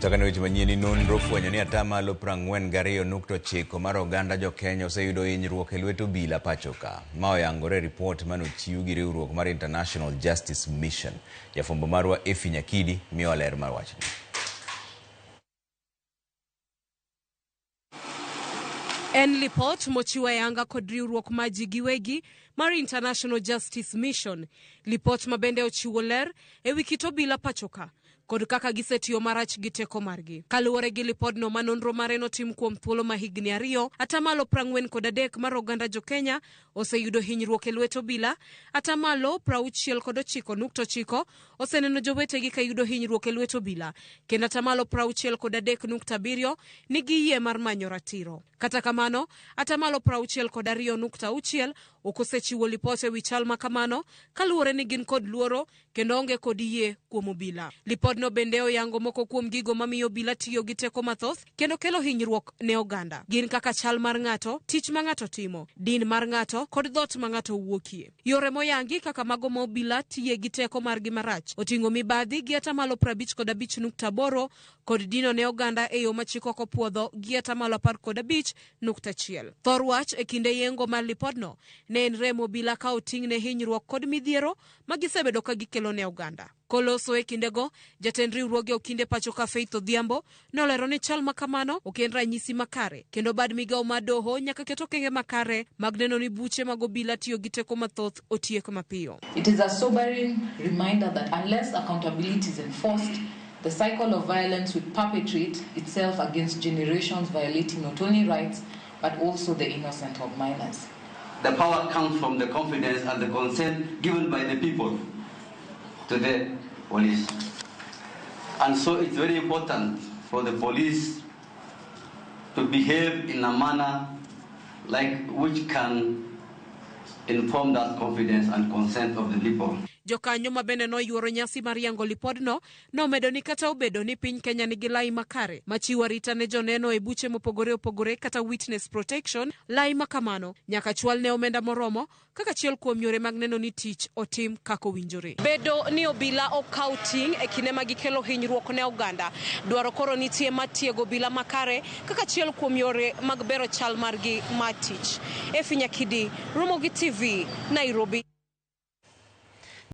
Takano weche manyien nonro fwenyo ni atamalo 42.9 mar oganda jo Kenya oseyudo hinyruok e lwet obila pachoka. Ma oyangore ripot manochiw gi riwruok mar International Justice Mission. Jafwambo marwa Efi Nyakidi miyo ler mar wachni. En lipot mochiwa yanga kod riwruok ma ji giwegi mar International Justice Mission. Lipot mabende ochiwo ler e wi kit obila pachoka kod kaka gisetiyo marach gi teko margi. Kaluwore gi lipodno manonro mare notim kuom thuolo ma higni 2, atamalo 43 mar oganda jo Kenya oseyudo hinyruok e lwet obila, atamalo 69.9 oseneno jowetegi ka yudo hinyruok e lwet obila, kendo atamalo 63.7 nigi yie mar manyo ratiro. Kata kamano, atamalo 62.6 okosechiwo lipot e wi chal ma kamano, kaluwore ni gin kod luoro kendo onge kod yie kuom obila. Lipodno bende oyango moko kuom gigo mamiyo obila tiyo gi teko mathoth kendo kelo hinyruok ne oganda. Gin kaka chal mar ng'ato, tich ma ng'ato timo, din mar ng'ato kod dhot ma ng'ato wuokie. Yore moyangi kaka mago ma obila tiye gi teko margi marach oting'o mibadhi gi atamalo 55.8 kod dino ne oganda e yo ma chik ok opuodho gi atamalo 15.1. Thor wach e kinde yengo mar lipodno ne en remo obila ka oting' ne hinyruok kod midhiero ma gisebedo ka gikelo ne oganda. Koloso e kindego, jatend riwruoge okinde pachoka Faith Odhiambo nolero ni chal ma kamano ok en ranyisi makare, kendo bad migawo mar doho nyaka keto okenge makare mag neno ni buche mag obila tiyo gi teko mathoth otiek mapiyo. It is a sobering reminder that unless accountability is enforced, the cycle of violence will perpetuate itself against generations, violating not only rights but also the innocent of minors. The power comes from the confidence and the consent given by the people to the police. And so it's very important for the police to behave in a manner which can inform that confidence and consent of the people. Jokanyo mabende no yuoro nyasi mar yango lipodno nomedo ni kata obedo ni piny Kenya nigi lai makare machiwo arita ne joneno e buche mopogore opogore kata witness protection, lai makamano nyaka chwal ne omenda moromo kaka achiel kuom yore mag neno ni tich otim kaka owinjore. Bedo ni obila okaw ting' e kinde ma gikelo hinyruok ne oganda, dwaro koro nitie matiego obila makare kaka achiel kuom yore mag bero chal margi mar tich. Efi Nyakidi, Rumogi TV, Nairobi.